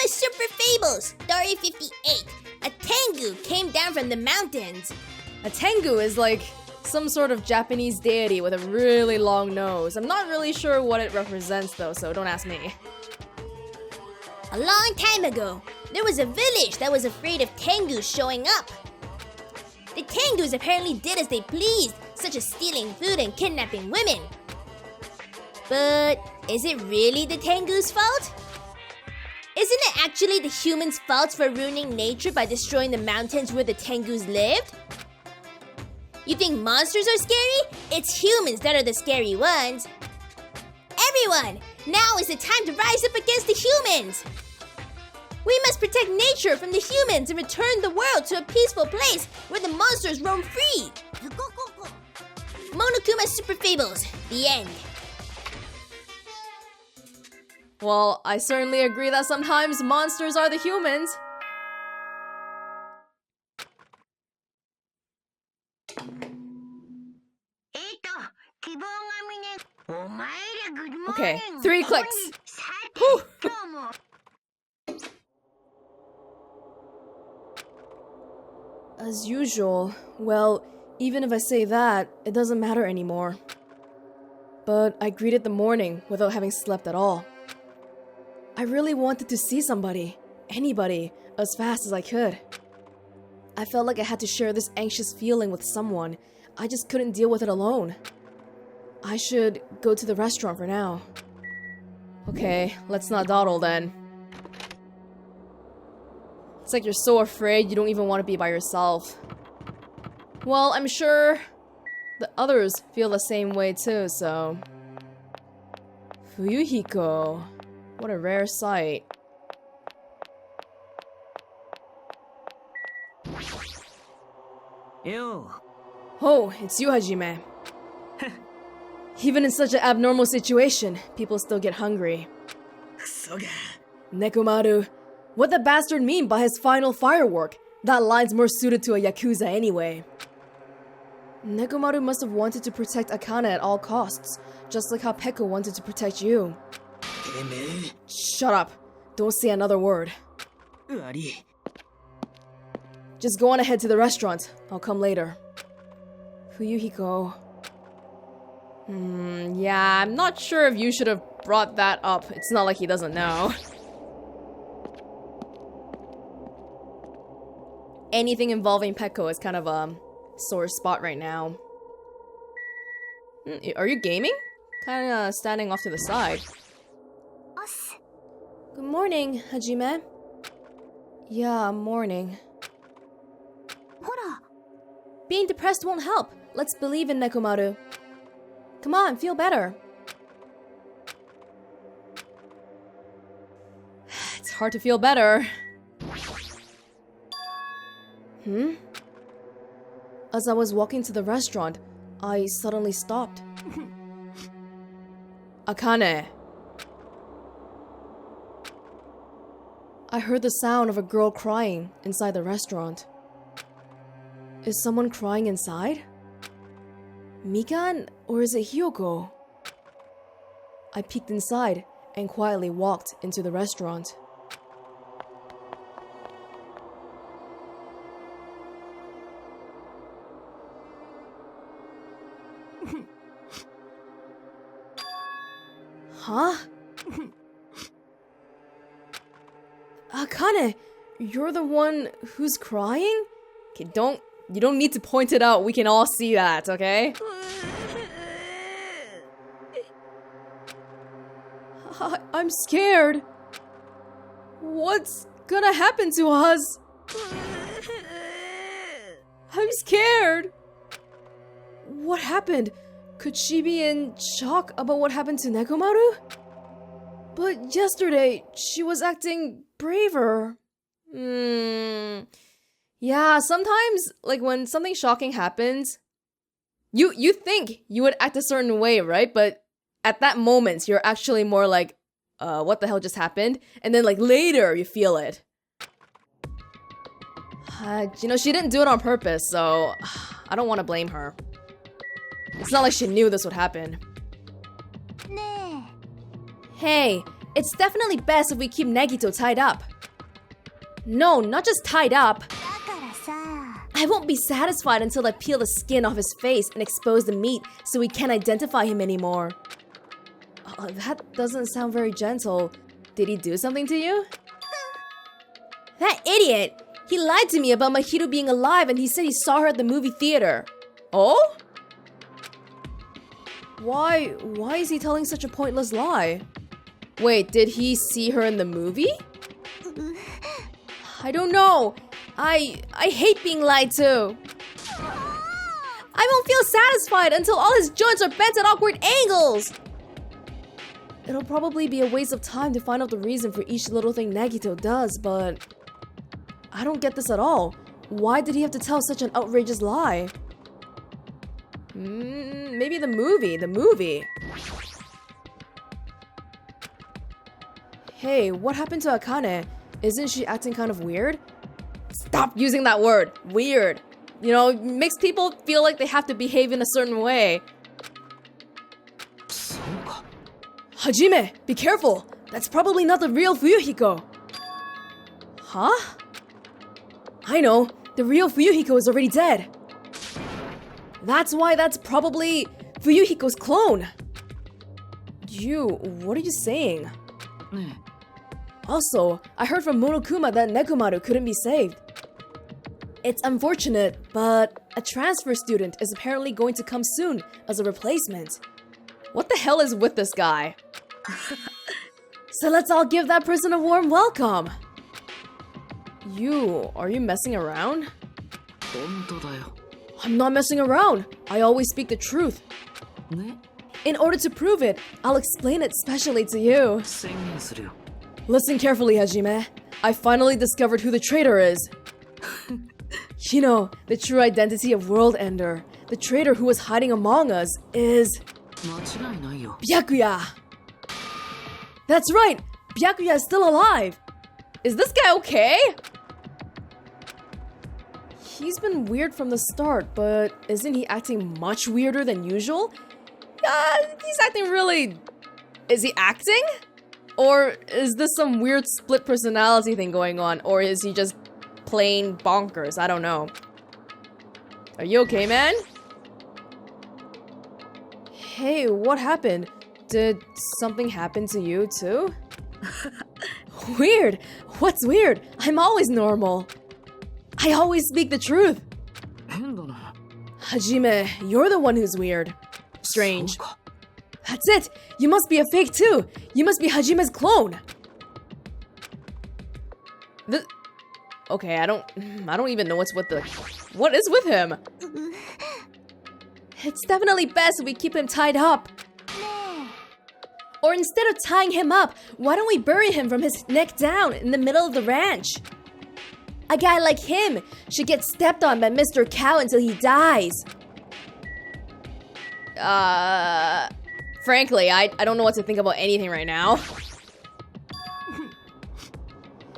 Monokuma Super Fables, Story 58. A Tengu came down from the mountains. A Tengu is like some sort of Japanese deity with a really long nose. I'm not really sure what it represents though, so don't ask me. A long time ago, there was a village that was afraid of Tengus showing up. The Tengus apparently did as they pleased, such as stealing food and kidnapping women. But is it really the Tengu's fault? Isn't it actually the humans' fault for ruining nature by destroying the mountains where the Tengus lived? You think monsters are scary? It's humans that are the scary ones. Everyone, now is the time to rise up against the humans. We must protect nature from the humans and return the world to a peaceful place where the monsters roam free. Monokuma Super Fables, the end. Well, I certainly agree that sometimes monsters are the humans. Okay, 3 clicks. Whew. As usual, well, even if I say that, it doesn't matter anymore. But I greeted the morning without having slept at all. I really wanted to see somebody, anybody, as fast as I could. I felt like I had to share this anxious feeling with someone. I just couldn't deal with it alone. I should go to the restaurant for now. Okay, let's not dawdle then. It's like you're so afraid you don't even want to be by yourself. Well, I'm sure the others feel the same way too, so... Fuyuhiko. What a rare sight. Yo. Oh, it's you, Hajime. Even in such an abnormal situation, people still get hungry. Nekomaru, what the bastard mean by his final firework? That line's more suited to a Yakuza anyway. Nekomaru must have wanted to protect Akane at all costs, just like how Peko wanted to protect you. Shut up. Don't say another word. Just go on ahead to the restaurant. I'll come later. Fuyuhiko. Yeah, I'm not sure if you should have brought that up. It's not like he doesn't know. Anything involving Peko is kind of a sore spot right now. Are you gaming? Kinda standing off to the side. Good morning, Hajime. Yeah, morning. Being depressed won't help. Let's believe in Nekomaru. Come on, feel better. It's hard to feel better. As I was walking to the restaurant, I suddenly stopped. Akane. I heard the sound of a girl crying inside the restaurant. Is someone crying inside? Mikan, or is it Hyoko? I peeked inside and quietly walked into the restaurant. Huh? Akane, you're the one who's crying? Okay, you don't need to point it out. We can all see that, okay? I'm scared. What's gonna happen to us? I'm scared. What happened? Could she be in shock about what happened to Nekomaru? But yesterday, she was acting braver. Yeah, sometimes, like, when something shocking happens, you think you would act a certain way, right? But at that moment, you're actually more like, what the hell just happened? And then, like, later, you feel it. You know, she didn't do it on purpose, so I don't want to blame her. It's not like she knew this would happen. Hey, it's definitely best if we keep Nagito tied up. No, not just tied up. I won't be satisfied until I peel the skin off his face and expose the meat so we can't identify him anymore. That doesn't sound very gentle. Did he do something to you? That idiot! He lied to me about Mahito being alive and he said he saw her at the movie theater. Oh? Why is he telling such a pointless lie? Wait, did he see her in the movie? I don't know. I hate being lied to. I won't feel satisfied until all his joints are bent at awkward angles. It'll probably be a waste of time to find out the reason for each little thing Nagito does, but I don't get this at all. Why did he have to tell such an outrageous lie? Maybe the movie. Hey, what happened to Akane? Isn't she acting kind of weird? Stop using that word, weird. You know, it makes people feel like they have to behave in a certain way. Hajime, be careful. That's probably not the real Fuyuhiko. Huh? I know, the real Fuyuhiko is already dead. That's why that's probably Fuyuhiko's clone. What are you saying? Also, I heard from Monokuma that Nekomaru couldn't be saved. It's unfortunate, but a transfer student is apparently going to come soon as a replacement. What the hell is with this guy? So let's all give that person a warm welcome. Are you messing around? I'm not messing around. I always speak the truth. In order to prove it, I'll explain it specially to you. Listen carefully, Hajime. I finally discovered who the traitor is. You know, the true identity of World Ender. The traitor who was hiding among us is... Byakuya! That's right! Byakuya is still alive! Is this guy okay? He's been weird from the start, but isn't he acting much weirder than usual? He's acting really... Is he acting? Or is this some weird split personality thing going on? Or is he just plain bonkers? I don't know. Are you okay, man? Hey, what happened? Did something happen to you too? Weird? What's weird? I'm always normal. I always speak the truth. Hajime, you're the one who's weird. Strange. That's it! You must be a fake too! You must be Hajime's clone! Okay, I don't even know what's with what is with him? It's definitely best if we keep him tied up. Or instead of tying him up, why don't we bury him from his neck down in the middle of the ranch? A guy like him should get stepped on by Mr. Cow until he dies. Frankly, I don't know what to think about anything right now.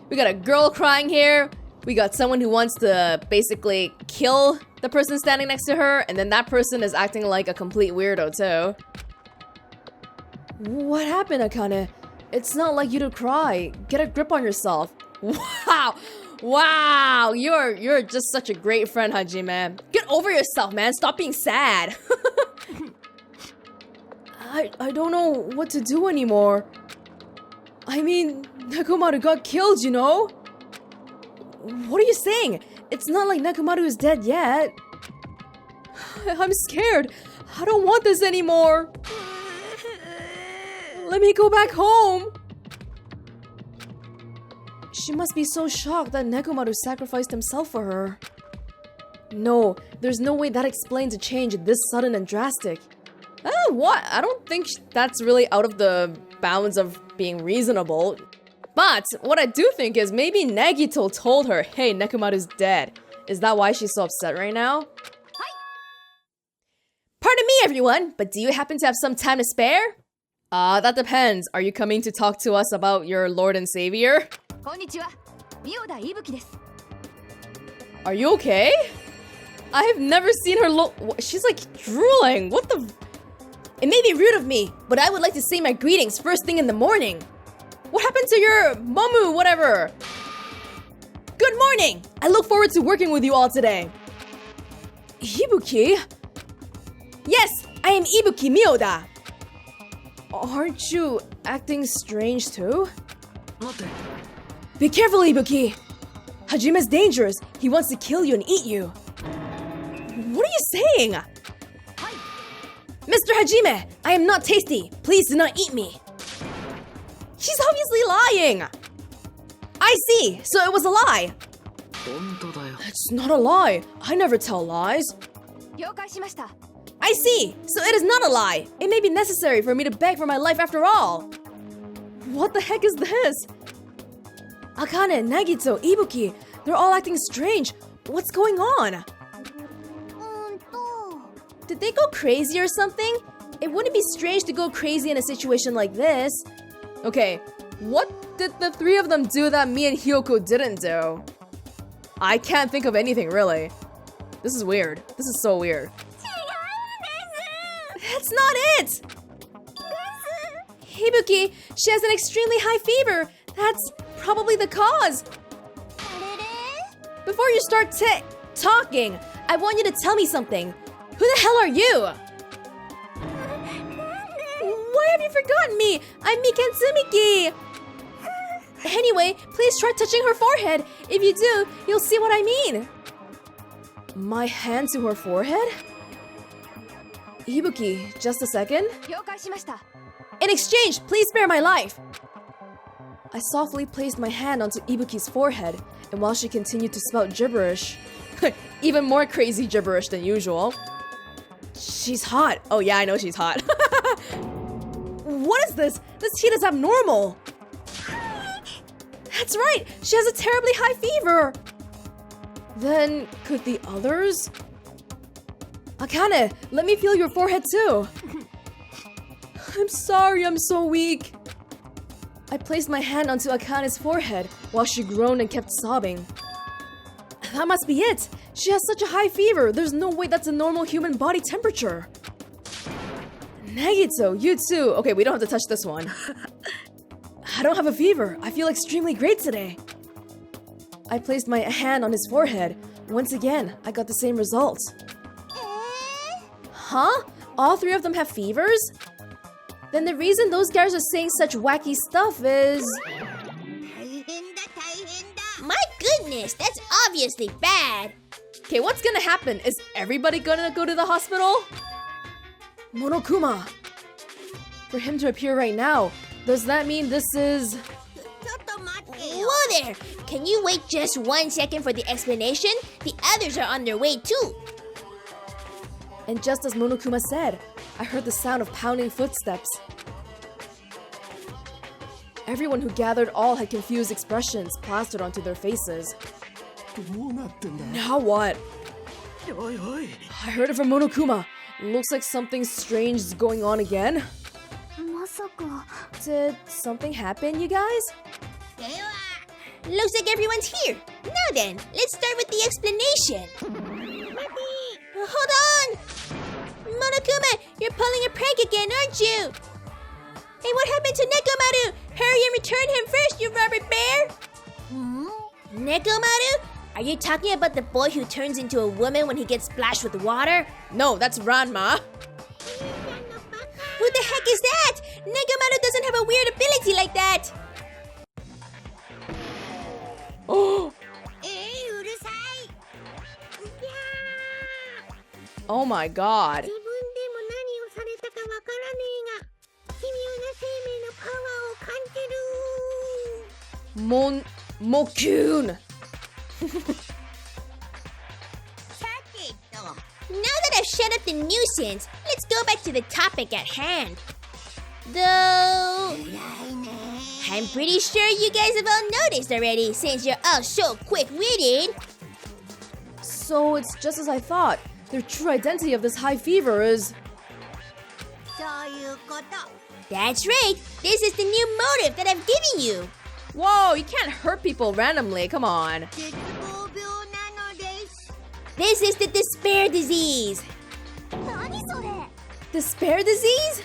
We got a girl crying here. We got someone who wants to basically kill the person standing next to her, and then that person is acting like a complete weirdo too. What happened, Akane? It's not like you to cry. Get a grip on yourself. Wow! Wow! You're just such a great friend, Hajime. Get over yourself, man. Stop being sad. I don't know what to do anymore. I mean, Nekomaru got killed, you know? What are you saying? It's not like Nekomaru is dead yet. I'm scared. I don't want this anymore. Let me go back home. She must be so shocked that Nekomaru sacrificed himself for her. No, there's no way that explains a change this sudden and drastic. What? I don't think that's really out of the bounds of being reasonable. But what I do think is maybe Nagito told her, hey, Nekomaru's dead. Is that why she's so upset right now? Hi. Pardon me, everyone, but do you happen to have some time to spare? That depends. Are you coming to talk to us about your Lord and Savior? Are you okay? I have never seen her look. She's like drooling. What the? It may be rude of me, but I would like to say my greetings first thing in the morning. What happened to your Momu, whatever? Good morning! I look forward to working with you all today. Ibuki? Yes, I am Ibuki Miyoda. Aren't you acting strange too? Be careful, Ibuki! Hajime's dangerous. He wants to kill you and eat you. What are you saying? Mr. Hajime, I am not tasty. Please do not eat me. She's obviously lying. I see, so it was a lie. It's not a lie. I never tell lies. I see, so it is not a lie. It may be necessary for me to beg for my life after all. What the heck is this? Akane, Nagito, Ibuki, they're all acting strange. What's going on? Did they go crazy or something? It wouldn't be strange to go crazy in a situation like this. Okay, what did the three of them do that me and Hyoko didn't do? I can't think of anything, really. This is weird. This is so weird. That's not it! Ibuki, she has an extremely high fever. That's probably the cause. Before you start talking, I want you to tell me something. Who the hell are you? Why have you forgotten me? I'm Miken Tsumiki. Anyway, please try touching her forehead. If you do, you'll see what I mean. My hand to her forehead? Ibuki, just a second. In exchange, please spare my life. I softly placed my hand onto Ibuki's forehead, and while she continued to spout gibberish, even more crazy gibberish than usual. She's hot. Oh yeah, I know she's hot. What is this? This heat is abnormal. That's right, she has a terribly high fever. Then, could the others? Akane, let me feel your forehead too. I'm sorry, I'm so weak. I placed my hand onto Akane's forehead while she groaned and kept sobbing. That must be it. She has such a high fever. There's no way that's a normal human body temperature. Nagito, you too. Okay, we don't have to touch this one. I don't have a fever. I feel extremely great today. I placed my hand on his forehead. Once again, I got the same result. Huh? All three of them have fevers? Then the reason those guys are saying such wacky stuff is... My goodness, that's obviously bad. Okay, what's gonna happen? Is everybody gonna go to the hospital? Monokuma! For him to appear right now, does that mean this is... Whoa there! Can you wait just 1 second for the explanation? The others are on their way too. And just as Monokuma said, I heard the sound of pounding footsteps. Everyone who gathered all had confused expressions plastered onto their faces. Now what? I heard it from Monokuma. Looks like something strange is going on again. Did something happen, you guys? Looks like everyone's here. Now then, let's start with the explanation. Hold on! Monokuma, you're pulling a prank again, aren't you? Hey, what happened to Nekomaru? Hurry and return him first, you rubber bear! Nekomaru? Are you talking about the boy who turns into a woman when he gets splashed with water? No, that's Ranma. Who the heck is that? Nekomaru doesn't have a weird ability like that! Oh! Oh my god. Mokun! Now that I've shut up the nuisance, let's go back to the topic at hand. Though... I'm pretty sure you guys have all noticed already, since you're all so quick-witted. So it's just as I thought. The true identity of this high fever is... That's right. This is the new motive that I've given you. Whoa, you can't hurt people randomly, come on. This is the despair disease. Despair disease?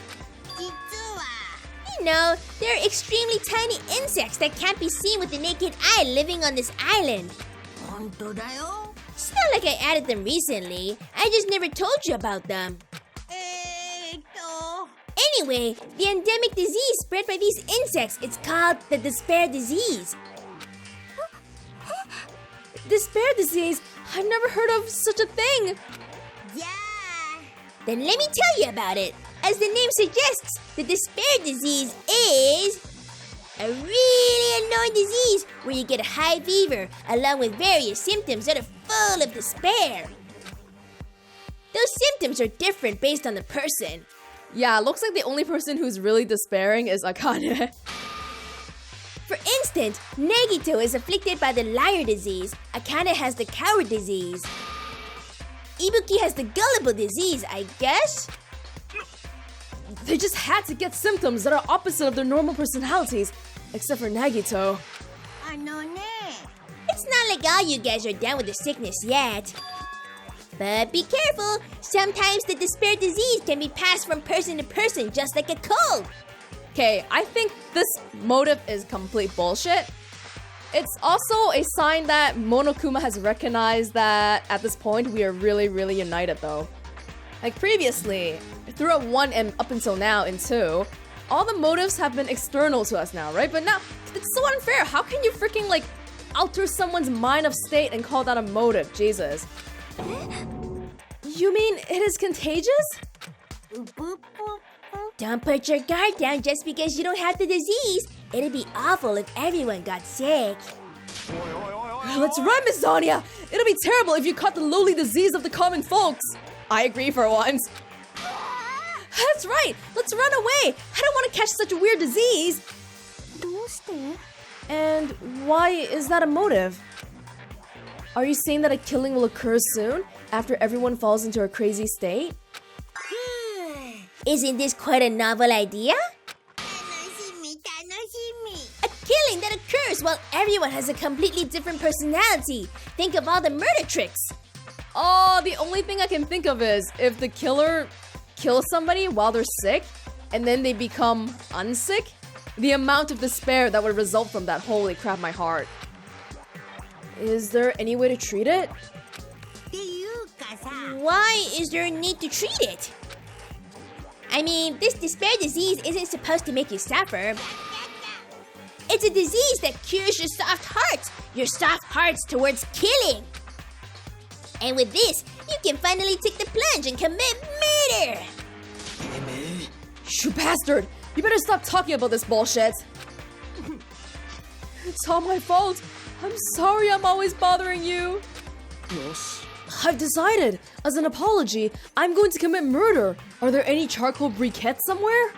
You know, there are extremely tiny insects that can't be seen with the naked eye living on this island. It's not like I added them recently. I just never told you about them. Anyway, the endemic disease spread by these insects, it's called the despair disease. Despair disease? I've never heard of such a thing. Yeah. Then let me tell you about it. As the name suggests, the despair disease is a really annoying disease where you get a high fever along with various symptoms that are full of despair. Those symptoms are different based on the person. Yeah, looks like the only person who's really despairing is Akane. For instance, Nagito is afflicted by the liar disease, Akane has the coward disease. Ibuki has the gullible disease, I guess? They just had to get symptoms that are opposite of their normal personalities, except for Nagito. It's not like all you guys are down with the sickness yet. But be careful, sometimes the despair disease can be passed from person to person just like a cold. Okay, I think this motive is complete bullshit. It's also a sign that Monokuma has recognized that at this point we are really, really united though. Like previously, throughout 1 and up until now in 2, all the motives have been external to us now, right? But now, it's so unfair. How can you freaking like alter someone's mind of state and call that a motive? Jesus. You mean it is contagious? Don't put your guard down just because you don't have the disease. It'd be awful if everyone got sick. Let's run, Miss Zania! It'll be terrible if you caught the lowly disease of the common folks. I agree for once. That's right! Let's run away! I don't want to catch such a weird disease! And why is that a motive? Are you saying that a killing will occur soon, after everyone falls into a crazy state? Isn't this quite a novel idea? A killing that occurs while everyone has a completely different personality. Think of all the murder tricks. Oh, the only thing I can think of is if the killer kills somebody while they're sick, and then they become unsick, the amount of despair that would result from that. Holy crap, my heart. Is there any way to treat it? Why is there a need to treat it? I mean, this despair disease isn't supposed to make you suffer. It's a disease that cures your soft hearts towards killing. And with this, you can finally take the plunge and commit murder. You bastard! You better stop talking about this bullshit. It's all my fault. I'm sorry I'm always bothering you. I've decided. As an apology, I'm going to commit murder. Are there any charcoal briquettes somewhere?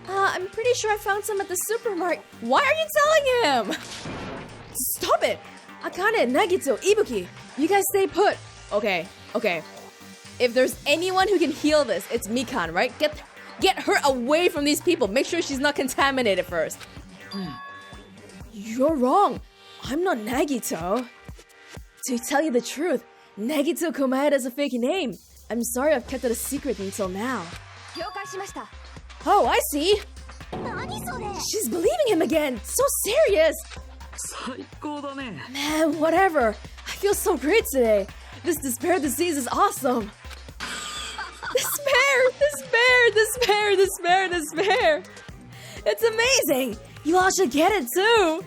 I'm pretty sure I found some at the supermarket. Why are you telling him? Stop it! Akane, Nagito, Ibuki, you guys stay put. Okay. If there's anyone who can heal this, it's Mikan, right? Get her away from these people. Make sure she's not contaminated first. You're wrong. I'm not Nagito. To tell you the truth, Nagito Komaeda is a fake name. I'm sorry I've kept it a secret until now. Oh, I see. She's believing him again. So serious. Man, whatever. I feel so great today. This despair disease is awesome. Despair. It's amazing. You all should get it too.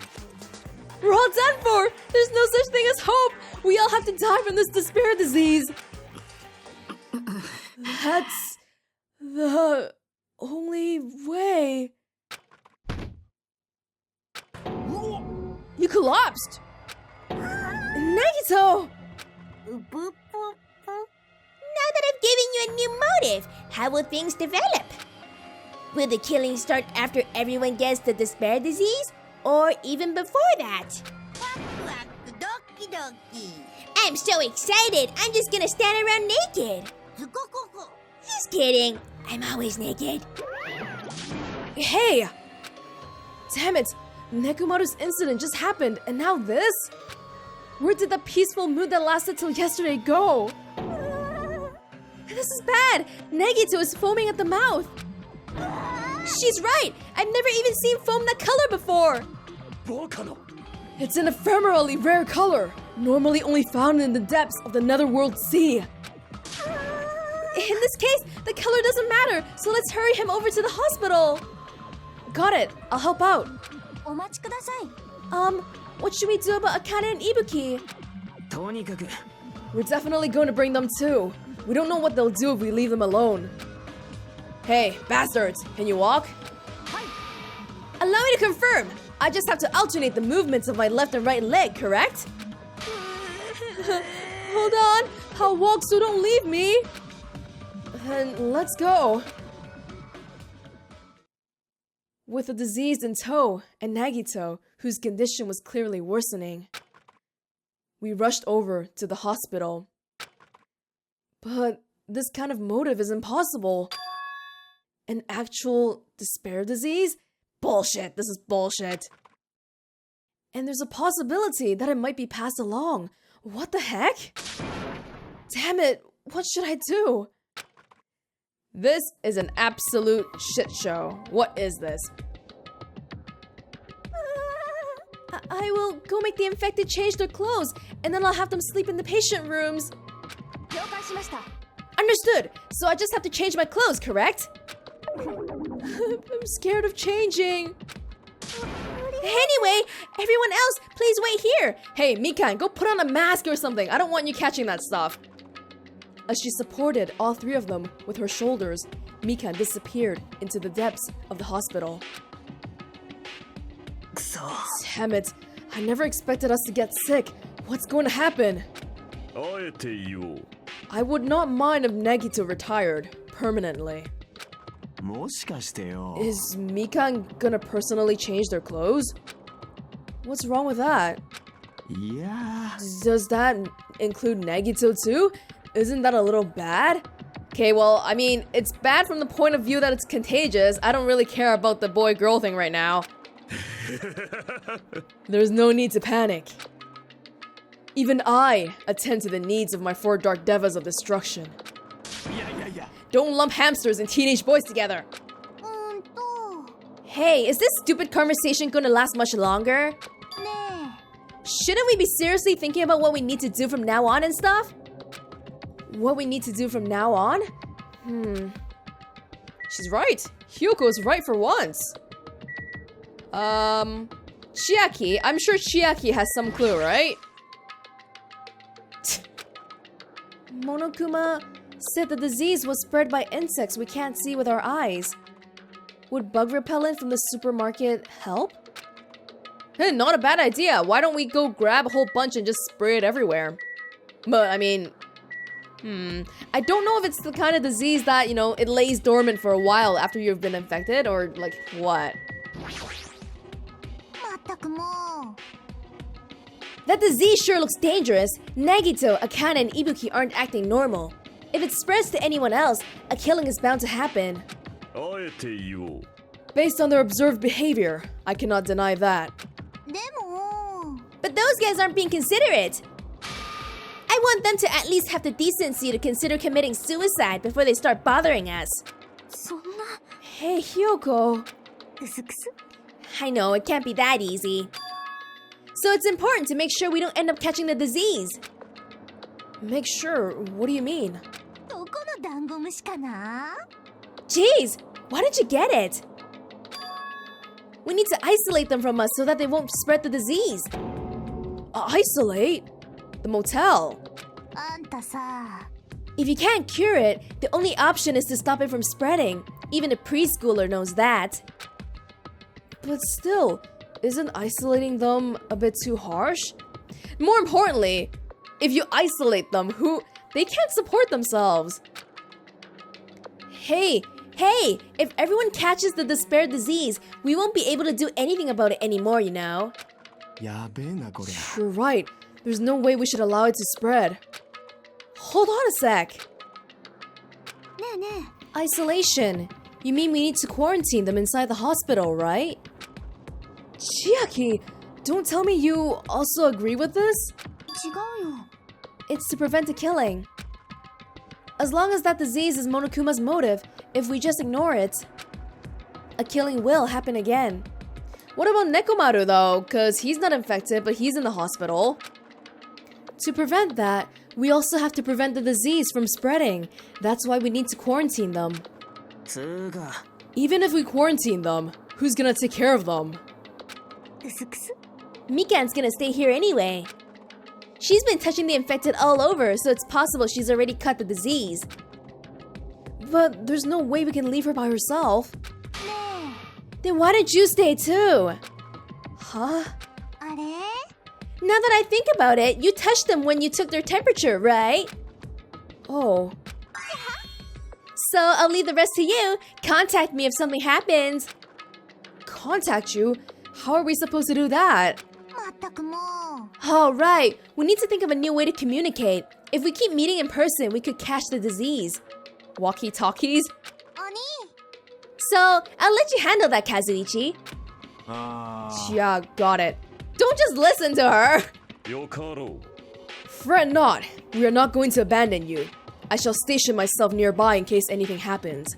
We're all done for. There's no such thing as hope. We all have to die from this despair disease. That's the only way. You collapsed. Nagito! Now that I've given you a new motive, how will things develop? Will the killing start after everyone gets the despair disease? Or even before that? I'm so excited, I'm just gonna stand around naked. Just kidding, I'm always naked. Hey! Damn it! Nekomaru's incident just happened, and now this? Where did the peaceful mood that lasted till yesterday go? This is bad! Nagito is foaming at the mouth! She's right! I've never even seen foam that color before! It's an ephemerally rare color, normally only found in the depths of the netherworld sea. In this case, the color doesn't matter, so let's hurry him over to the hospital! Got it, I'll help out. What should we do about Akane and Ibuki? We're definitely going to bring them too. We don't know what they'll do if we leave them alone. Hey, bastards, can you walk? Allow me to confirm! I just have to alternate the movements of my left and right leg, correct? Hold on, I'll walk so don't leave me. Then let's go. With the diseased in tow and Nagito, whose condition was clearly worsening, we rushed over to the hospital. But this kind of motive is impossible. An actual despair disease? Bullshit, this is bullshit. And there's a possibility that it might be passed along. What the heck? Damn it, what should I do? This is an absolute shit show. What is this? I will go make the infected change their clothes, and then I'll have them sleep in the patient rooms. Understood. So I just have to change my clothes, correct? I'm scared of changing. Anyway, everyone else, please wait here. Hey, Mikan, go put on a mask or something. I don't want you catching that stuff. As she supported all three of them with her shoulders, Mikan disappeared into the depths of the hospital. Damn it. I never expected us to get sick. What's going to happen? I would not mind if Nagito retired permanently. Is Mikan gonna personally change their clothes? What's wrong with that? Yeah. Does that include Nagito too? Isn't that a little bad? Okay, well, I mean, it's bad from the point of view that it's contagious. I don't really care about the boy-girl thing right now. There's no need to panic. Even I attend to the needs of my 4 dark devas of destruction. Yeah. Don't lump hamsters and teenage boys together. Hey, is this stupid conversation gonna last much longer? Shouldn't we be seriously thinking about what we need to do from now on and stuff? What we need to do from now on? She's right. Hyoko's right for once. Chiaki. I'm sure Chiaki has some clue, right? Monokuma said the disease was spread by insects we can't see with our eyes. Would bug repellent from the supermarket help? Hey, not a bad idea. Why don't we go grab a whole bunch and just spray it everywhere? But, I mean... I don't know if it's the kind of disease that, you know, it lays dormant for a while after you've been infected, or, like, what? That disease sure looks dangerous. Nagito, Akane, and Ibuki aren't acting normal. If it spreads to anyone else, a killing is bound to happen. Based on their observed behavior, I cannot deny that. But those guys aren't being considerate. I want them to at least have the decency to consider committing suicide before they start bothering us. Hey, Hyoko. I know, it can't be that easy. So it's important to make sure we don't end up catching the disease. Make sure? What do you mean? Jeez, why didn't you get it? We need to isolate them from us so that they won't spread the disease. Isolate? The motel. If you can't cure it, the only option is to stop it from spreading. Even a preschooler knows that. But still, isn't isolating them a bit too harsh? More importantly, if you isolate them, they can't support themselves. Hey, if everyone catches the despair disease, we won't be able to do anything about it anymore, you know. You're right. There's no way we should allow it to spread. Hold on a sec. Isolation. You mean we need to quarantine them inside the hospital, right? Chiaki, don't tell me you also agree with this? It's to prevent a killing. As long as that disease is Monokuma's motive, if we just ignore it... a killing will happen again. What about Nekomaru though? Cause he's not infected, but he's in the hospital. To prevent that, we also have to prevent the disease from spreading. That's why we need to quarantine them. Even if we quarantine them, who's gonna take care of them? Mikan's gonna stay here anyway. She's been touching the infected all over, so it's possible she's already caught the disease. But there's no way we can leave her by herself. Then why didn't you stay too? Huh? Now that I think about it, you touched them when you took their temperature, right? Oh. So I'll leave the rest to you. Contact me if something happens. Contact you? How are we supposed to do that? Oh, right. We need to think of a new way to communicate. If we keep meeting in person, we could catch the disease. Walkie-talkies? So, I'll let you handle that, Kazuichi. Yeah, got it. Don't just listen to her. Fret not. We are not going to abandon you. I shall station myself nearby in case anything happens.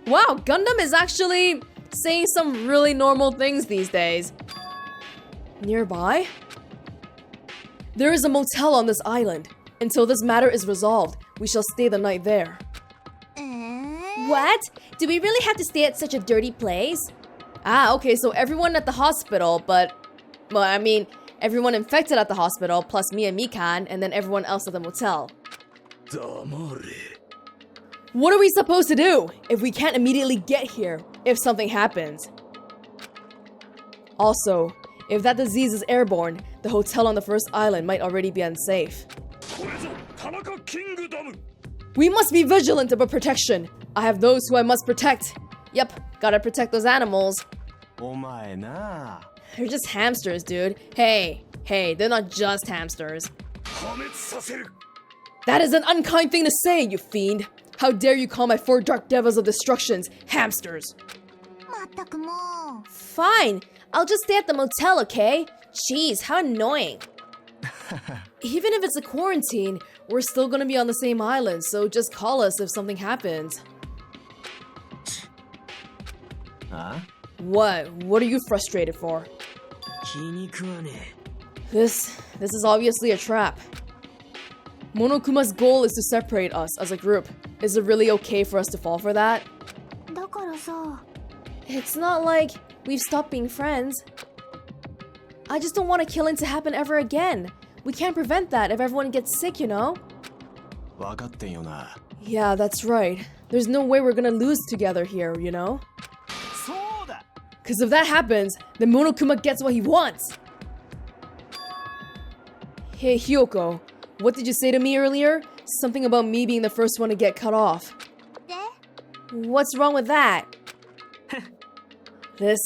Wow, Gundam is actually saying some really normal things these days. Nearby? There is a motel on this island. Until this matter is resolved, we shall stay the night there. What? Do we really have to stay at such a dirty place? Ah, okay, so everyone at the hospital, well, I mean, everyone infected at the hospital, plus me and Mikan, and then everyone else at the motel. What are we supposed to do if we can't immediately get here if something happens? Also, if that disease is airborne, the hotel on the first island might already be unsafe. We must be vigilant about protection. I have those who I must protect. Yep, gotta protect those animals. They're just hamsters, dude. Hey, they're not just hamsters. That is an unkind thing to say, you fiend. How dare you call my 4 dark devils of destructions hamsters? Fine, I'll just stay at the motel, okay? Jeez, how annoying. Even if it's a quarantine, we're still gonna be on the same island, so just call us if something happens. Huh? What are you frustrated for? This is obviously a trap. Monokuma's goal is to separate us as a group. Is it really okay for us to fall for that? It's not like we've stopped being friends. I just don't want a killing to happen ever again. We can't prevent that if everyone gets sick, you know? Yeah, that's right. There's no way we're gonna lose together here, you know? Cause if that happens, then Monokuma gets what he wants! Hey Hyoko, what did you say to me earlier? Something about me being the first one to get cut off. What's wrong with that? This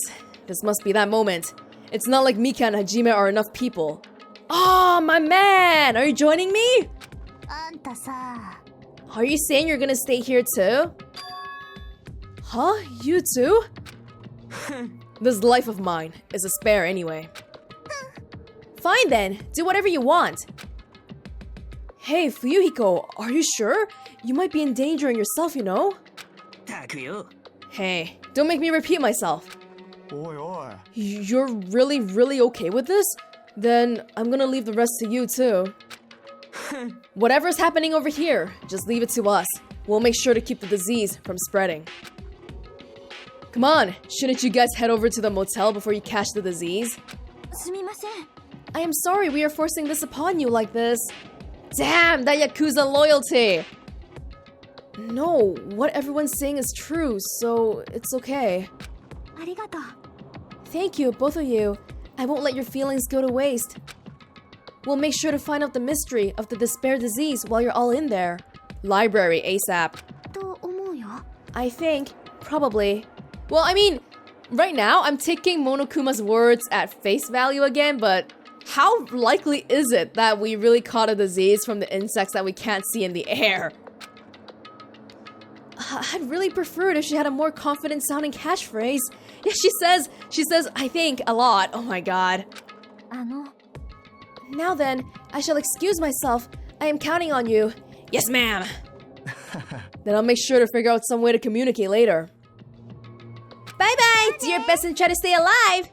must be that moment. It's not like Mika and Hajime are enough people. Oh, my man! Are you joining me? Are you saying you're gonna stay here too? Huh? You too? This life of mine is a spare anyway. Fine then, do whatever you want. Hey, Fuyuhiko, are you sure? You might be endangering yourself, you know? Hey, don't make me repeat myself. You're really okay with this? Then I'm gonna leave the rest to you too. Whatever's happening over here, just leave it to us. We'll make sure to keep the disease from spreading. Come on, shouldn't you guys head over to the motel before you catch the disease? I am sorry we are forcing this upon you like this. Damn, that Yakuza loyalty! No, what everyone's saying is true, so it's okay. Thank you, both of you. I won't let your feelings go to waste. We'll make sure to find out the mystery of the despair disease while you're all in there. Library ASAP. I think, probably. Well, I mean, right now I'm taking Monokuma's words at face value again, but how likely is it that we really caught a disease from the insects that we can't see in the air? I'd really prefer it if she had a more confident sounding catchphrase. Yeah, she says, I think, a lot. Oh my god. Now then, I shall excuse myself. I am counting on you. Yes, ma'am. Then I'll make sure to figure out some way to communicate later. Bye-bye! Do your best and try to stay alive!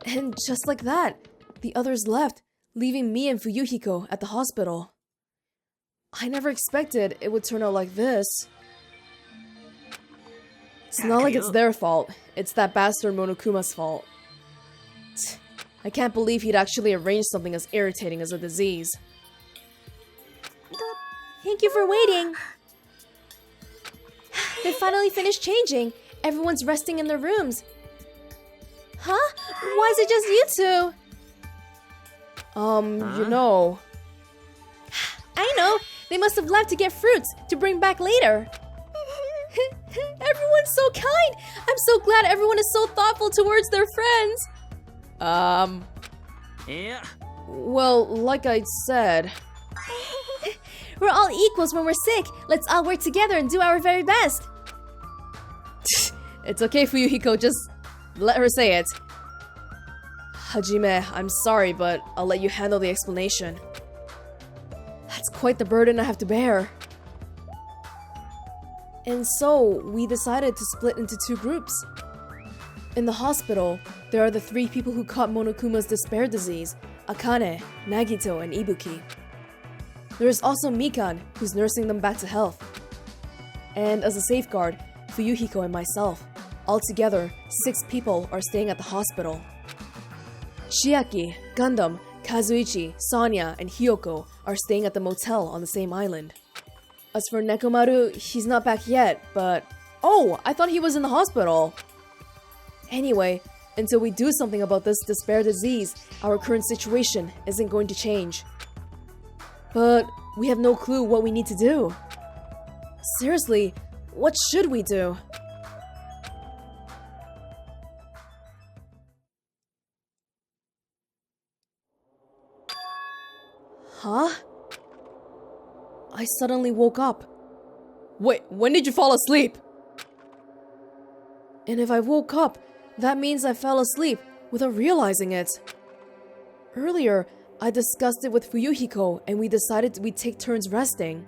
And just like that, the others left, leaving me and Fuyuhiko at the hospital. I never expected it would turn out like this. It's not like it's their fault. It's that bastard Monokuma's fault. I can't believe he'd actually arranged something as irritating as a disease. Thank you for waiting. They finally finished changing. Everyone's resting in their rooms. Huh? Why is it just you two? You know... I know. They must have left to get fruits to bring back later. Everyone's so kind. I'm so glad everyone is so thoughtful towards their friends. Yeah. Well, like I said... We're all equals when we're sick. Let's all work together and do our very best. It's okay, Fuyuhiko, just let her say it. Hajime, I'm sorry, but I'll let you handle the explanation. That's quite the burden I have to bear. And so, we decided to split into two groups. In the hospital, there are the three people who caught Monokuma's despair disease, Akane, Nagito, and Ibuki. There is also Mikan, who's nursing them back to health. And as a safeguard, Fuyuhiko and myself. Altogether, 6 people are staying at the hospital. Chiaki, Gundam, Kazuichi, Sonya, and Hyoko are staying at the motel on the same island. As for Nekomaru, he's not back yet, but... Oh, I thought he was in the hospital! Anyway, until we do something about this despair disease, our current situation isn't going to change. But we have no clue what we need to do. Seriously, what should we do? Huh? I suddenly woke up. Wait, when did you fall asleep? And if I woke up, that means I fell asleep without realizing it. Earlier, I discussed it with Fuyuhiko and we decided we'd take turns resting.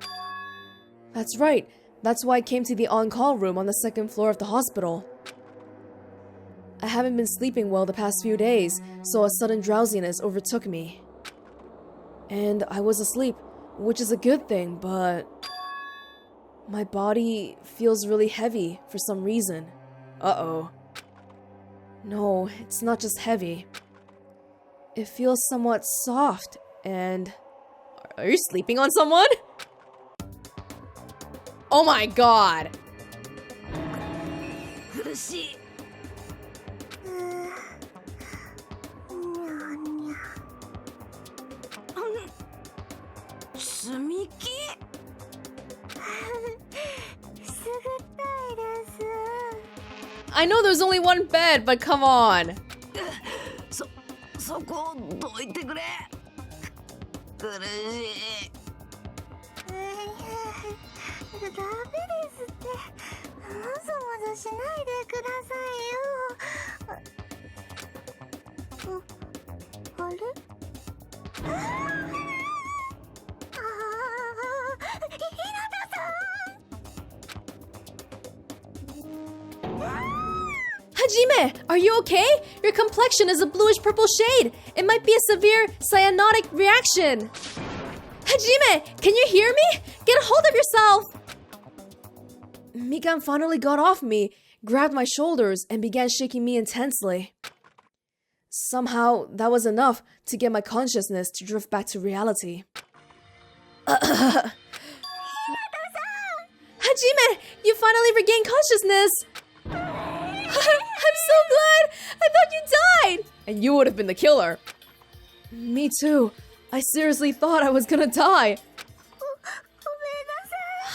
That's right, that's why I came to the on-call room on the 2nd floor of the hospital. I haven't been sleeping well the past few days, so a sudden drowsiness overtook me. And I was asleep, which is a good thing, but... my body feels really heavy for some reason. Uh-oh. No, it's not just heavy. It feels somewhat soft, and... Are you sleeping on someone? Oh my god! I know there's only one bed, but come on! そこどいてくれ苦しいダメですってもぞもぞしないでくださいよあれHajime, are you okay? Your complexion is a bluish-purple shade. It might be a severe cyanotic reaction. Hajime, can you hear me? Get a hold of yourself! Mikan finally got off me, grabbed my shoulders, and began shaking me intensely. Somehow, that was enough to get my consciousness to drift back to reality. Hajime, you finally regained consciousness! I'm so glad! I thought you died! And you would have been the killer. Me too. I seriously thought I was gonna die.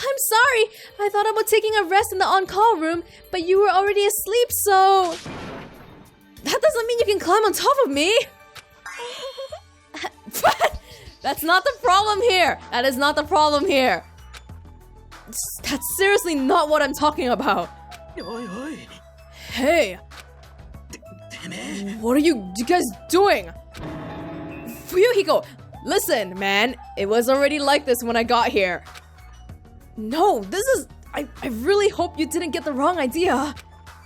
I'm sorry. I thought about taking a rest in the on-call room, but you were already asleep, so... That doesn't mean you can climb on top of me! That's not the problem here! That is not the problem here! That's seriously not what I'm talking about! Hey! What are you guys doing? Fuyuhiko, listen, man. It was already like this when I got here. No, this is... I really hope you didn't get the wrong idea.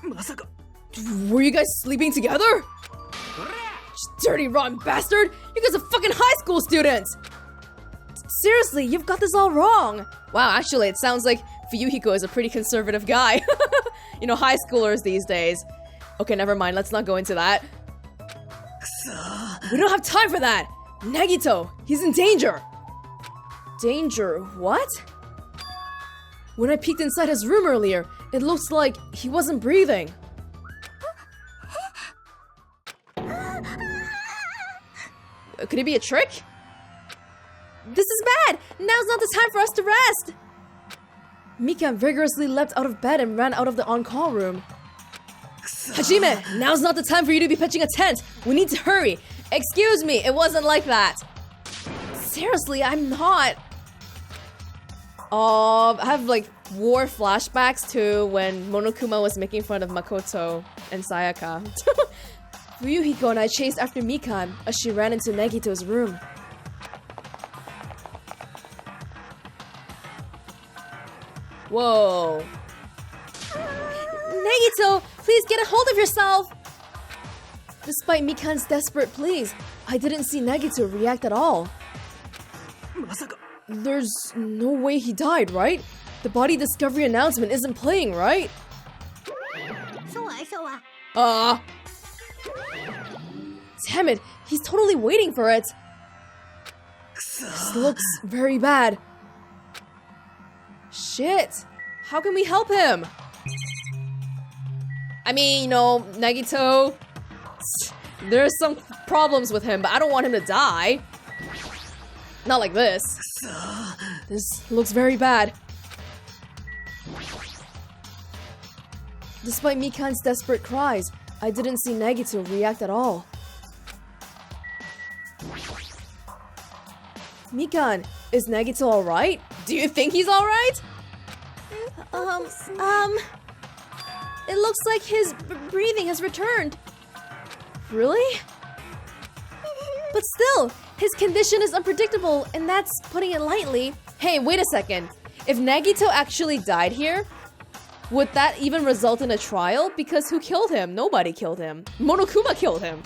まさか Were you guys sleeping together? Dirty, rotten bastard! You guys are fucking high school students! Seriously, you've got this all wrong. Wow, actually, it sounds like Fuyuhiko is a pretty conservative guy. You know, high schoolers these days. Okay, never mind, let's not go into that. We don't have time for that! Nagito, he's in danger! Danger? What? When I peeked inside his room earlier, it looks like he wasn't breathing. Could it be a trick? This is bad! Now's not the time for us to rest! Mika vigorously leapt out of bed and ran out of the on-call room. Hajime, now's not the time for you to be pitching a tent! We need to hurry! Excuse me, it wasn't like that! Seriously, I'm not... I have like war flashbacks to when Monokuma was making fun of Makoto and Sayaka. Ryuhiko and I chased after Mikan as she ran into Nagito's room. Whoa. Nagito, please get a hold of yourself! Despite Mikan's desperate pleas, I didn't see Nagito react at all. まさか There's no way he died, right? The body discovery announcement isn't playing, right? そうは Damn it, he's totally waiting for it. This looks very bad. Shit, how can we help him? I mean, you know, Nagito, there's some problems with him, but I don't want him to die. Not like this. This looks very bad. Despite Mikan's desperate cries, I didn't see Nagito react at all. Mikan, is Nagito alright? Do you think he's alright? It looks like his breathing has returned. Really? But still, his condition is unpredictable, and that's putting it lightly. Hey, wait a second. If Nagito actually died here, would that even result in a trial? Because who killed him? Nobody killed him. Monokuma killed him.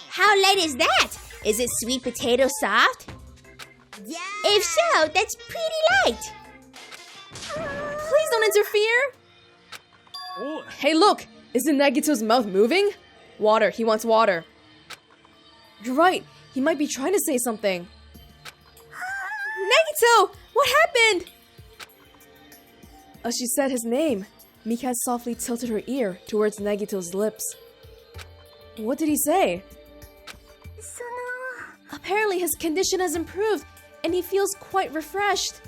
How light is that? Is it sweet potato soft? Yeah. If so, that's pretty light. Please don't interfere. おい Hey, look! Isn't Nagito's mouth moving? Water, he wants water. You're right, he might be trying to say something. Nagito! What happened? As she said his name, Mika softly tilted her ear towards Nagito's lips. What did he say? その Apparently his condition has improved, and he feels quite refreshed.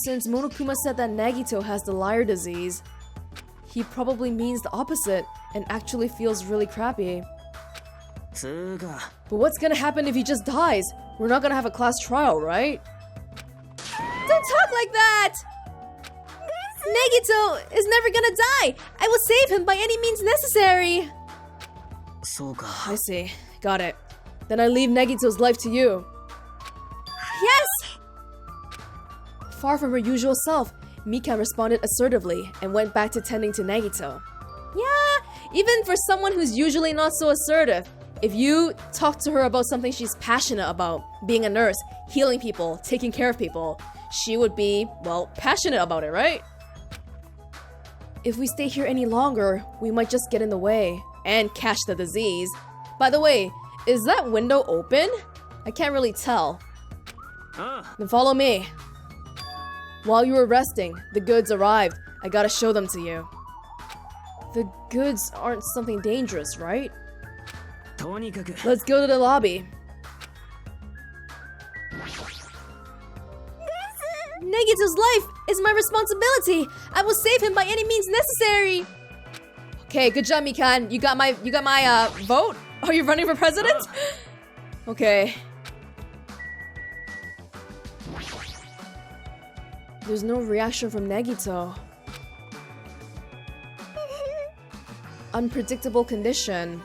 Since Monokuma said that Nagito has the liar disease, he probably means the opposite and actually feels really crappy. つーか But what's gonna happen if he just dies? We're not gonna have a class trial, right? Don't talk like that! Nagito is never gonna die! I will save him by any means necessary! そうか I see. Got it. Then I leave Nagito's life to you. Yes! Far from her usual self, Mika responded assertively and went back to tending to Nagito. Yeah, even for someone who's usually not so assertive, if you talk to her about something she's passionate about, being a nurse, healing people, taking care of people, she would be, well, passionate about it, right? If we stay here any longer, we might just get in the way and catch the disease. By the way, is that window open? I can't really tell. あ Then follow me. While you were resting, the goods arrived. I gotta show them to you. The goods aren't something dangerous, right? とにかく Let's go to the lobby. Nagito's life is my responsibility. I will save him by any means necessary. Okay, good job, Mikan. You got my vote? Are you running for president? Okay. There's no reaction from Nagito. Unpredictable condition.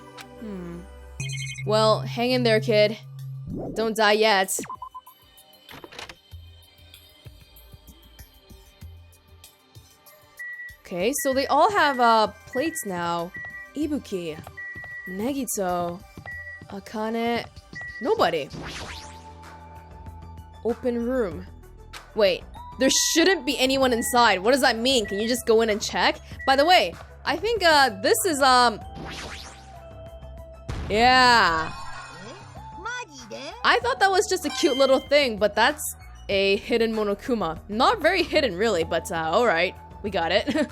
Well, hang in there, kid. Don't die yet. Okay, so they all have plates now. Ibuki, Negito, Akane, nobody. Open room. Wait, there shouldn't be anyone inside. What does that mean? Can you just go in and check? By the way, I think this is yeah. I thought that was just a cute little thing, but that's a hidden Monokuma. Not very hidden really, but alright. We got it.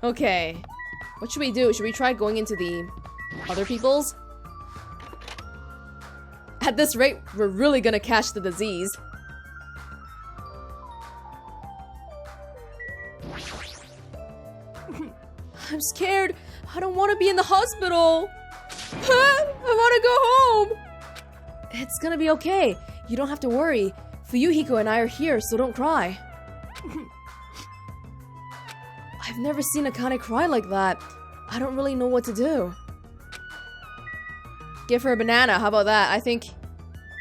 Okay. What should we do? Should we try going into the other people's? At this rate, we're really gonna catch the disease. I'm scared. I don't want to be in the hospital. I want to go home. It's gonna be okay. You don't have to worry. Fuyuhiko and I are here, so don't cry. I've never seen Akane cry like that. I don't really know what to do. Give her a banana. How about that? I think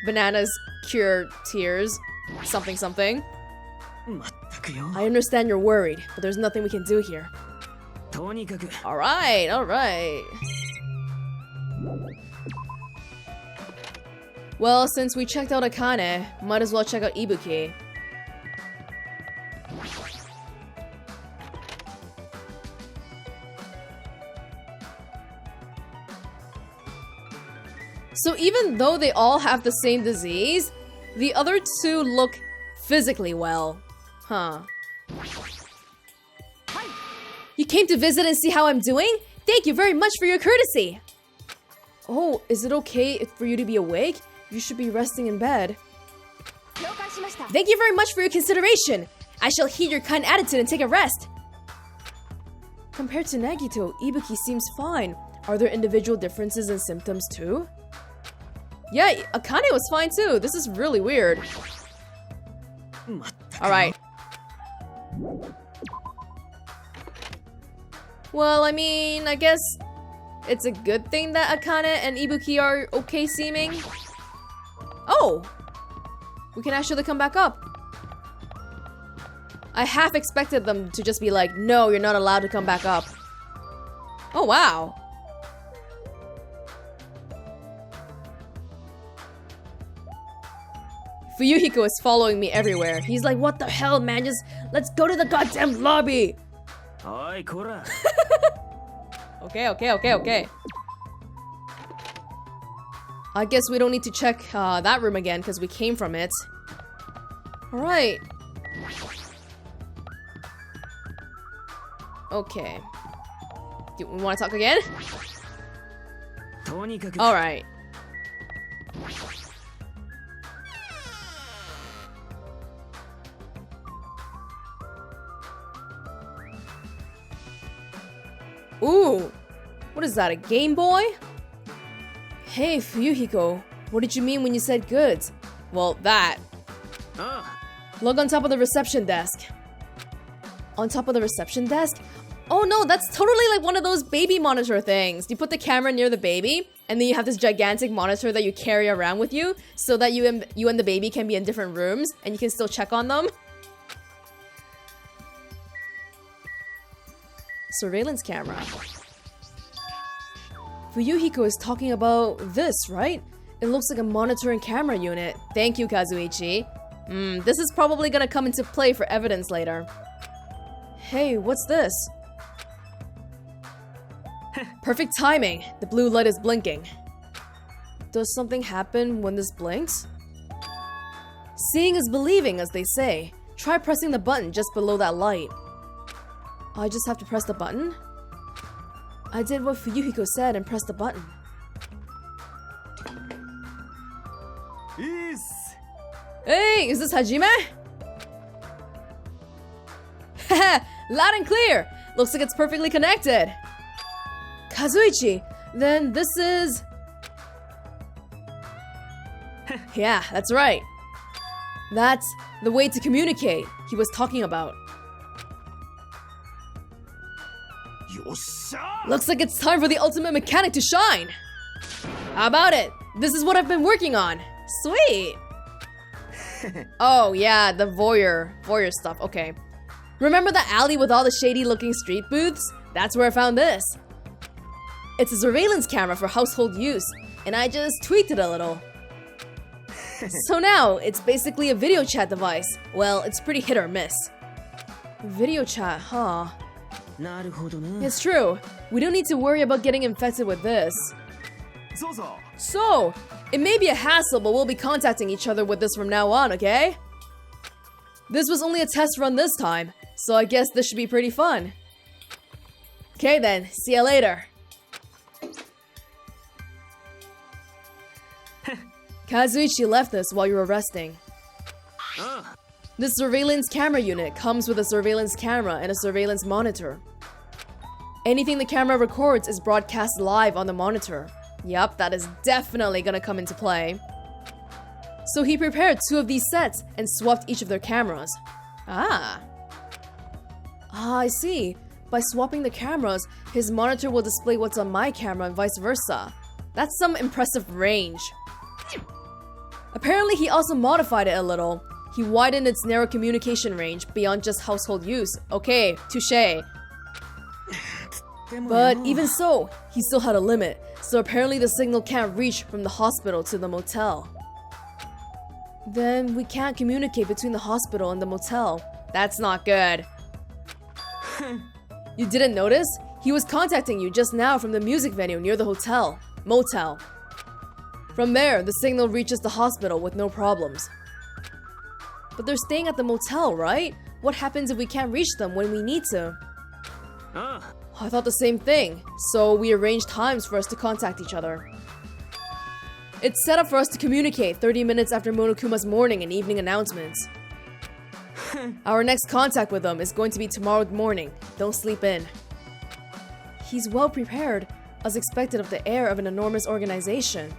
bananas cure tears. Something, something. I understand you're worried, but there's nothing we can do here. Alright, alright. Well, since we checked out Akane, might as well check out Ibuki. So even though they all have the same disease, the other two look physically well. Huh. You came to visit and see how I'm doing? Thank you very much for your courtesy! Oh, is it okay for you to be awake? You should be resting in bed. Thank you very much for your consideration! I shall heed your kind attitude and take a rest! Compared to Nagito, Ibuki seems fine. Are there individual differences in symptoms too? Yeah, Akane was fine too. This is really weird. Alright. Well, I mean, I guess it's a good thing that Akane and Ibuki are okay seeming. Oh! We can actually come back up. I half expected them to just be like, no, you're not allowed to come back up. Oh, wow. Fuyuhiko is following me everywhere. He's like, what the hell, man? Just let's go to the goddamn lobby. Okay. I guess we don't need to check that room again because we came from it. Alright. Okay. Do we want to talk again? Alright. Ooh, what is that, a Game Boy? Hey, Fuyuhiko, what did you mean when you said goods? Well, that. Look on top of the reception desk. On top of the reception desk? Oh no, that's totally like one of those baby monitor things. You put the camera near the baby, and then you have this gigantic monitor that you carry around with you, so that you and the baby can be in different rooms, and you can still check on them. Surveillance camera. Fuyuhiko is talking about this, right? It looks like a monitoring camera unit. Thank you, Kazuichi. This is probably gonna come into play for evidence later. Hey, what's this? Perfect timing. The blue light is blinking. Does something happen when this blinks? Seeing is believing, as they say. Try pressing the button just below that light. I just have to press the button? I did what Fuyuhiko said and pressed the button. Hey, is this Hajime? Haha, loud and clear! Looks like it's perfectly connected. Kazuichi, then this is... Yeah, that's right. That's the way to communicate he was talking about. Looks like it's time for the ultimate mechanic to shine! How about it? This is what I've been working on. Sweet! Oh yeah, the voyeur stuff, okay. Remember the alley with all the shady-looking street booths? That's where I found this. It's a surveillance camera for household use, and I just tweaked it a little. So now, it's basically a video chat device. Well, it's pretty hit or miss. Video chat, huh? なるほどな。 It's true. We don't need to worry about getting infected with this. So, it may be a hassle, but we'll be contacting each other with this from now on, okay? This was only a test run this time, so I guess this should be pretty fun. Okay then, see ya later. Kazuichi left us while you were resting. This surveillance camera unit comes with a surveillance camera and a surveillance monitor. Anything the camera records is broadcast live on the monitor. Yup, that is definitely gonna come into play. So he prepared 2 of these sets and swapped each of their cameras. Ah, I see. By swapping the cameras, his monitor will display what's on my camera and vice versa. That's some impressive range. Apparently, he also modified it a little. He widened its narrow communication range beyond just household use. Okay, touché. But even so, he still had a limit, so apparently the signal can't reach from the hospital to the motel. Then we can't communicate between the hospital and the motel. That's not good. You didn't notice? He was contacting you just now from the music venue near the motel. From there, the signal reaches the hospital with no problems. But they're staying at the motel, right? What happens if we can't reach them when we need to? I thought the same thing, so we arranged times for us to contact each other. It's set up for us to communicate 30 minutes after Monokuma's morning and evening announcements. Our next contact with them is going to be tomorrow morning. Don't sleep in. He's well prepared, as expected of the heir of an enormous organization.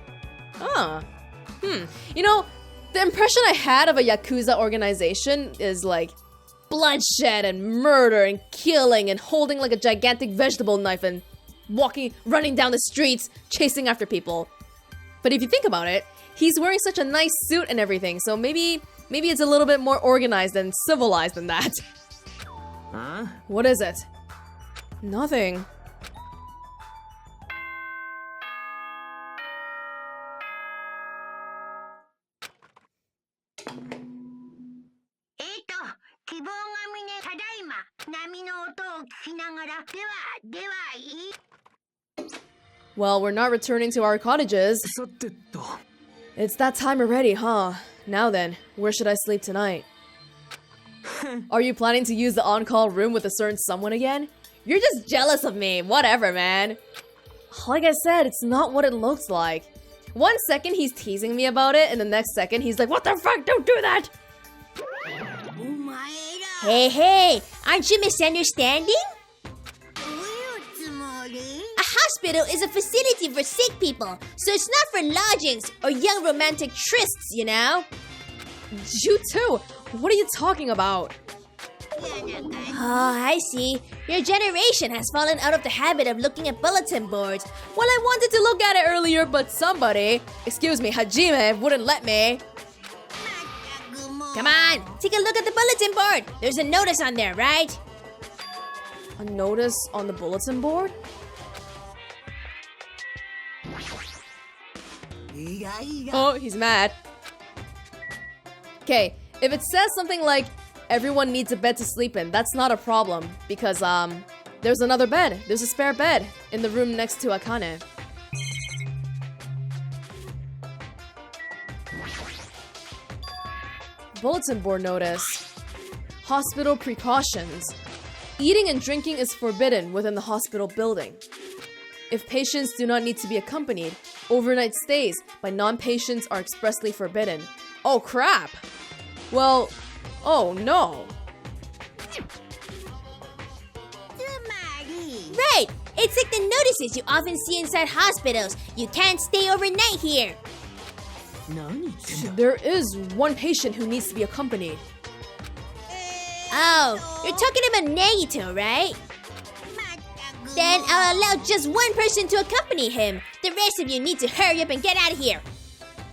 You know, the impression I had of a Yakuza organization is like bloodshed and murder and killing and holding like a gigantic vegetable knife and running down the streets, chasing after people. But if you think about it, he's wearing such a nice suit and everything, so maybe it's a little bit more organized and civilized than that. Huh? What is it? Nothing. Well, we're not returning to our cottages. さてと。 It's that time already, huh? Now then, where should I sleep tonight? Are you planning to use the on-call room with a certain someone again? You're just jealous of me. Whatever, man. Like I said, it's not what it looks like. One second he's teasing me about it, and the next second he's like, what the fuck? Don't do that! Hey, aren't you misunderstanding? A hospital is a facility for sick people, so it's not for lodgings or young romantic trysts, you know? You too! What are you talking about? Oh, I see. Your generation has fallen out of the habit of looking at bulletin boards. Well, I wanted to look at it earlier, but somebody, excuse me, Hajime, wouldn't let me. Come on, take a look at the bulletin board. There's a notice on there, right? A notice on the bulletin board? Oh, he's mad. Okay, if it says something like, everyone needs a bed to sleep in, that's not a problem. Because, there's another bed. There's a spare bed in the room next to Akane. Bulletin board notice. Hospital precautions. Eating and drinking is forbidden within the hospital building. If patients do not need to be accompanied, overnight stays by non-patients are expressly forbidden. Oh crap! Well, oh no. Right! It's like the notices you often see inside hospitals. You can't stay overnight here. 何言ってんだ。 There is one patient who needs to be accompanied. Oh, you're talking about Nagito, right? Then I'll allow just one person to accompany him. The rest of you need to hurry up and get out of here.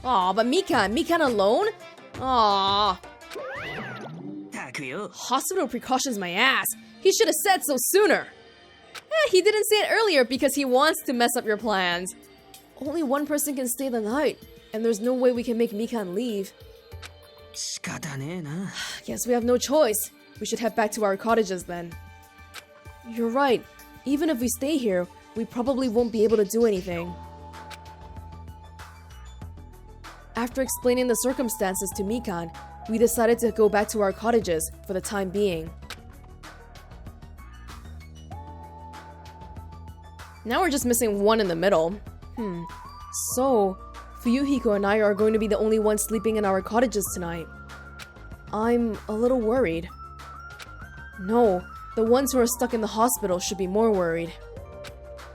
Aw, but Mikan alone? Aw. たくくよ。 Hospital precautions my ass. He should have said so sooner. He didn't say it earlier because he wants to mess up your plans. Only one person can stay the night, and there's no way we can make Mikan leave. 仕方ねえな。 Guess we have no choice. We should head back to our cottages then. You're right. Even if we stay here, we probably won't be able to do anything. After explaining the circumstances to Mikan, we decided to go back to our cottages for the time being. Now we're just missing one in the middle. So, Fuyuhiko and I are going to be the only ones sleeping in our cottages tonight. I'm a little worried. No, the ones who are stuck in the hospital should be more worried.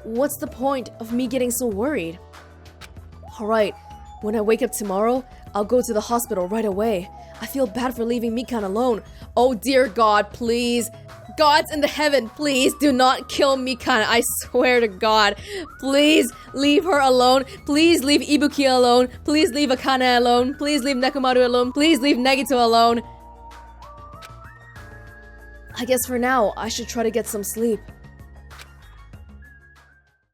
What's the point of me getting so worried? Alright, when I wake up tomorrow, I'll go to the hospital right away. I feel bad for leaving Mikan alone. Oh dear God, please. Gods in the heaven, please do not kill Mikan. I swear to God. Please leave her alone. Please leave Ibuki alone. Please leave Akane alone. Please leave Nekomaru alone. Please leave Nagito alone. I guess for now, I should try to get some sleep.